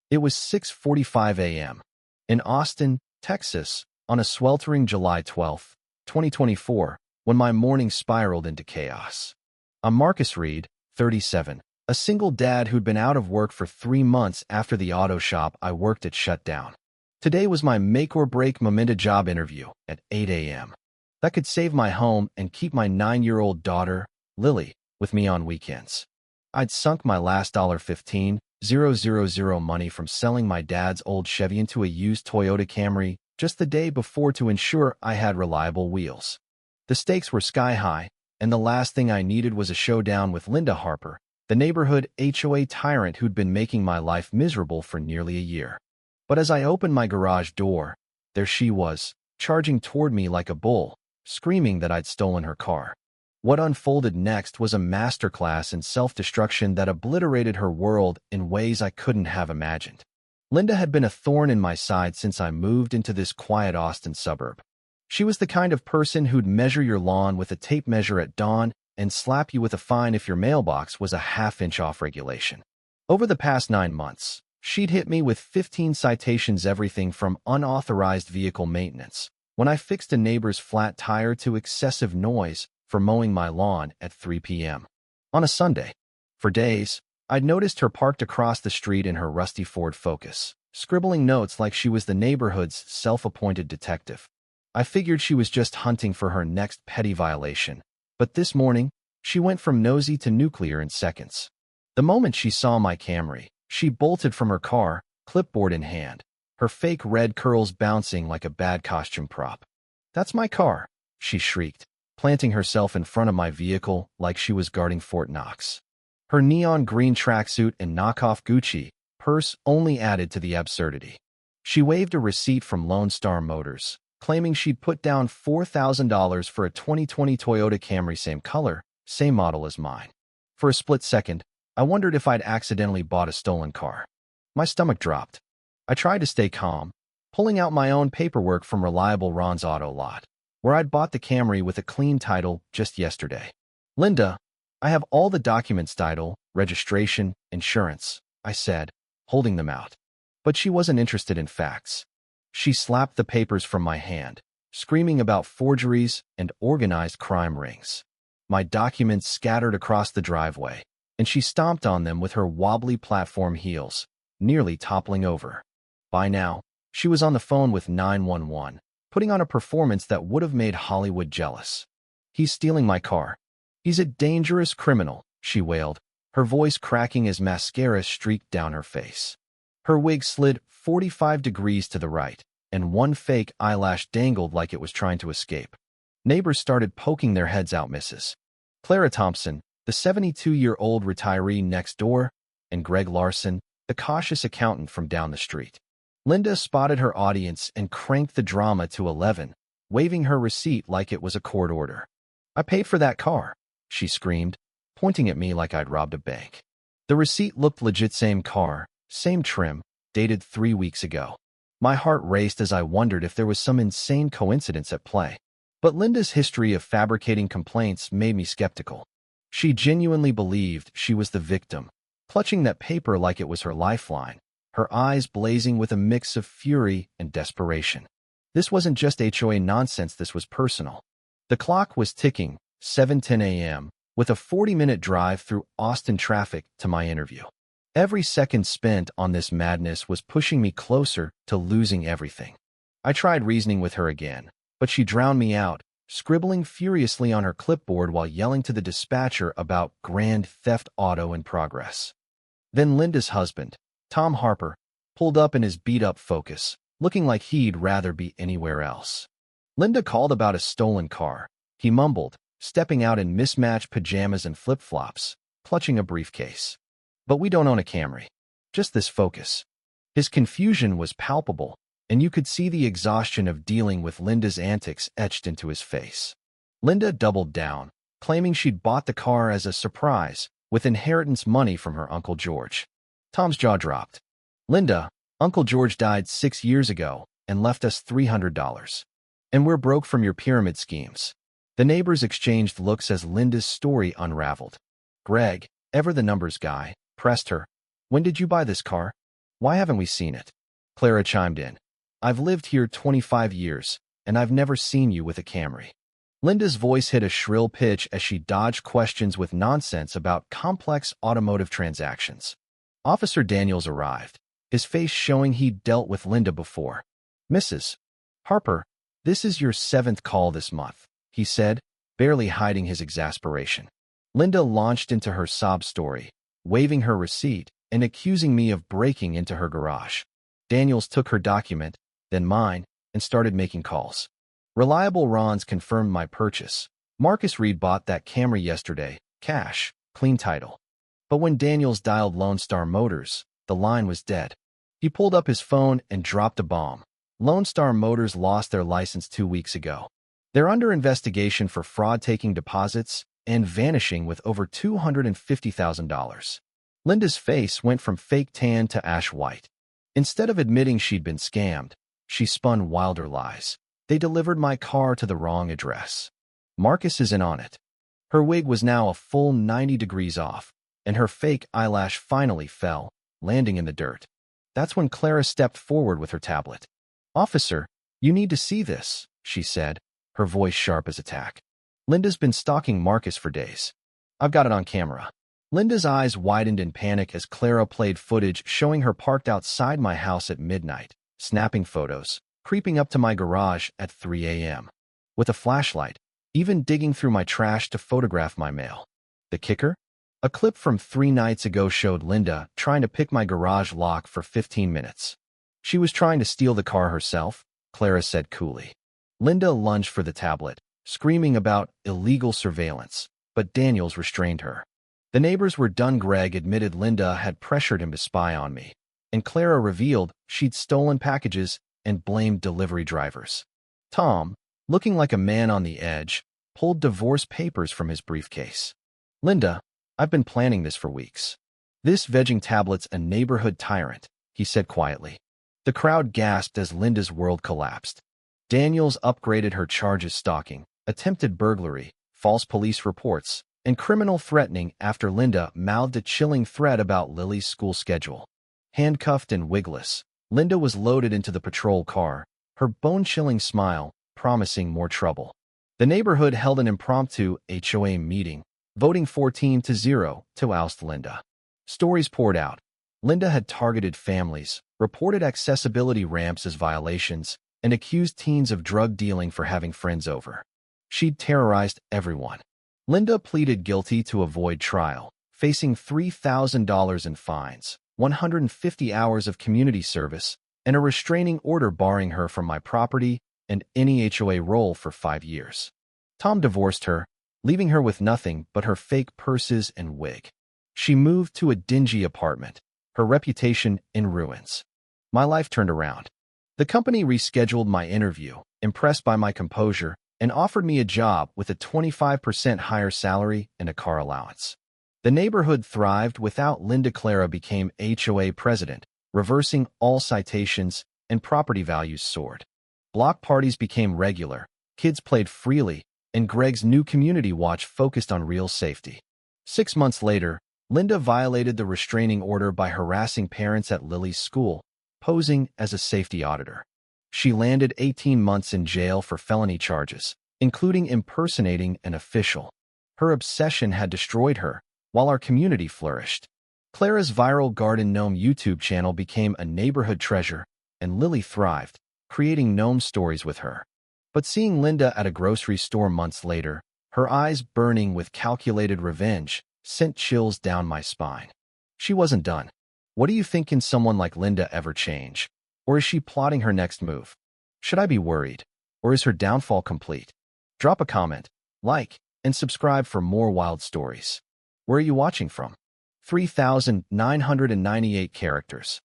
It was 6:45 a.m. in Austin, Texas, on a sweltering July 12th, 2024, when my morning spiraled into chaos. I'm Marcus Reed, 37, a single dad who'd been out of work for 3 months after the auto shop I worked at shut down. Today was my make-or-break moment job interview at 8 a.m. That could save my home and keep my 9-year-old daughter, Lily, with me on weekends. I'd sunk my last $15,000 money from selling my dad's old Chevy into a used Toyota Camry just the day before to ensure I had reliable wheels. The stakes were sky high, and the last thing I needed was a showdown with Linda Harper, the neighborhood HOA tyrant who'd been making my life miserable for nearly a year. But as I opened my garage door, there she was, charging toward me like a bull, screaming that I'd stolen her car. What unfolded next was a masterclass in self-destruction that obliterated her world in ways I couldn't have imagined. Linda had been a thorn in my side since I moved into this quiet Austin suburb. She was the kind of person who'd measure your lawn with a tape measure at dawn and slap you with a fine if your mailbox was a half-inch off regulation. Over the past 9 months, she'd hit me with 15 citations, everything from unauthorized vehicle maintenance, when I fixed a neighbor's flat tire, to excessive noise for mowing my lawn at 3 p.m. on a Sunday. For days, I'd noticed her parked across the street in her rusty Ford Focus, scribbling notes like she was the neighborhood's self-appointed detective. I figured she was just hunting for her next petty violation, but this morning, she went from nosy to nuclear in seconds. The moment she saw my Camry, she bolted from her car, clipboard in hand, her fake red curls bouncing like a bad costume prop. "That's my car," she shrieked, planting herself in front of my vehicle like she was guarding Fort Knox. Her neon green tracksuit and knockoff Gucci purse only added to the absurdity. She waved a receipt from Lone Star Motors, claiming she'd put down $4,000 for a 2020 Toyota Camry, same color, same model as mine. For a split second, I wondered if I'd accidentally bought a stolen car. My stomach dropped. I tried to stay calm, pulling out my own paperwork from reliable Ron's Auto Lot, where I'd bought the Camry with a clean title just yesterday. "Linda, I have all the documents, title, registration, insurance," I said, holding them out. But she wasn't interested in facts. She slapped the papers from my hand, screaming about forgeries and organized crime rings. My documents scattered across the driveway, and she stomped on them with her wobbly platform heels, nearly toppling over. By now, she was on the phone with 911, putting on a performance that would have made Hollywood jealous. "He's stealing my car. He's a dangerous criminal," she wailed, her voice cracking as mascara streaked down her face. Her wig slid 45 degrees to the right, and one fake eyelash dangled like it was trying to escape. Neighbors started poking their heads out. Mrs. Clara Thompson, the 72-year-old retiree next door, and Greg Larson, the cautious accountant from down the street. Linda spotted her audience and cranked the drama to 11, waving her receipt like it was a court order. "I paid for that car," she screamed, pointing at me like I'd robbed a bank. The receipt looked legit. Same car, same trim, dated 3 weeks ago. My heart raced as I wondered if there was some insane coincidence at play. But Linda's history of fabricating complaints made me skeptical. She genuinely believed she was the victim, clutching that paper like it was her lifeline, her eyes blazing with a mix of fury and desperation. This wasn't just HOA nonsense, this was personal. The clock was ticking, 7:10 a.m., with a 40-minute drive through Austin traffic to my interview. Every second spent on this madness was pushing me closer to losing everything. I tried reasoning with her again, but she drowned me out, scribbling furiously on her clipboard while yelling to the dispatcher about grand theft auto in progress. Then Linda's husband, Tom Harper, pulled up in his beat-up Focus, looking like he'd rather be anywhere else. Linda called about a stolen car, he mumbled, stepping out in mismatched pajamas and flip-flops, clutching a briefcase. "But we don't own a Camry. Just this Focus." His confusion was palpable, and you could see the exhaustion of dealing with Linda's antics etched into his face. Linda doubled down, claiming she'd bought the car as a surprise, with inheritance money from her Uncle George. Tom's jaw dropped. "Linda, Uncle George died 6 years ago and left us $300. And we're broke from your pyramid schemes." The neighbors exchanged looks as Linda's story unraveled. Greg, ever the numbers guy, pressed her. "When did you buy this car?" Why haven't we seen it? Clara chimed in. I've lived here 25 years, and I've never seen you with a Camry. Linda's voice hit a shrill pitch as she dodged questions with nonsense about complex automotive transactions. Officer Daniels arrived, his face showing he'd dealt with Linda before. Mrs. Harper, this is your 7th call this month, he said, barely hiding his exasperation. Linda launched into her sob story, waving her receipt and accusing me of breaking into her garage. Daniels took her document, then mine, and started making calls. Reliable Rons confirmed my purchase. Marcus Reed bought that Camry yesterday, cash, clean title. But when Daniels dialed Lone Star Motors, the line was dead. He pulled up his phone and dropped a bomb. Lone Star Motors lost their license 2 weeks ago. They're under investigation for fraud, taking deposits and vanishing with over $250,000. Linda's face went from fake tan to ash white. Instead of admitting she'd been scammed, she spun wilder lies. They delivered my car to the wrong address. Marcus is in on it. Her wig was now a full 90 degrees off, and her fake eyelash finally fell, landing in the dirt. That's when Clara stepped forward with her tablet. Officer, you need to see this, she said, her voice sharp as attack. Linda's been stalking Marcus for days. I've got it on camera. Linda's eyes widened in panic as Clara played footage showing her parked outside my house at midnight, snapping photos, creeping up to my garage at 3 a.m. with a flashlight, even digging through my trash to photograph my mail. The kicker? A clip from 3 nights ago showed Linda trying to pick my garage lock for 15 minutes. She was trying to steal the car herself, Clara said coolly. Linda lunged for the tablet, screaming about illegal surveillance, but Daniels restrained her. The neighbors were done. Greg admitted Linda had pressured him to spy on me, and Clara revealed she'd stolen packages and blamed delivery drivers. Tom, looking like a man on the edge, pulled divorce papers from his briefcase. Linda, I've been planning this for weeks. This vegging tablet's a neighborhood tyrant, he said quietly. The crowd gasped as Linda's world collapsed. Daniels upgraded her charges: stalking, attempted burglary, false police reports, and criminal threatening after Linda mouthed a chilling threat about Lily's school schedule. Handcuffed and wigless, Linda was loaded into the patrol car, her bone-chilling smile promising more trouble. The neighborhood held an impromptu HOA meeting, voting 14-0 to oust Linda. Stories poured out. Linda had targeted families, reported accessibility ramps as violations, and accused teens of drug dealing for having friends over. She'd terrorized everyone. Linda pleaded guilty to avoid trial, facing $3,000 in fines, 150 hours of community service, and a restraining order barring her from my property and any HOA role for 5 years. Tom divorced her, leaving her with nothing but her fake purses and wig. She moved to a dingy apartment, her reputation in ruins. My life turned around. The company rescheduled my interview, impressed by my composure, and offered me a job with a 25% higher salary and a car allowance. The neighborhood thrived without Linda. Clara became HOA president, reversing all citations, and property values soared. Block parties became regular, kids played freely, and Greg's new community watch focused on real safety. 6 months later, Linda violated the restraining order by harassing parents at Lily's school, posing as a safety auditor. She landed 18 months in jail for felony charges, including impersonating an official. Her obsession had destroyed her, while our community flourished. Clara's viral garden gnome YouTube channel became a neighborhood treasure, and Lily thrived, creating gnome stories with her. But seeing Linda at a grocery store months later, her eyes burning with calculated revenge, sent chills down my spine. She wasn't done. What do you think? Can someone like Linda ever change? Or is she plotting her next move? Should I be worried? Or is her downfall complete? Drop a comment, like, and subscribe for more wild stories. Where are you watching from? 3,998 characters.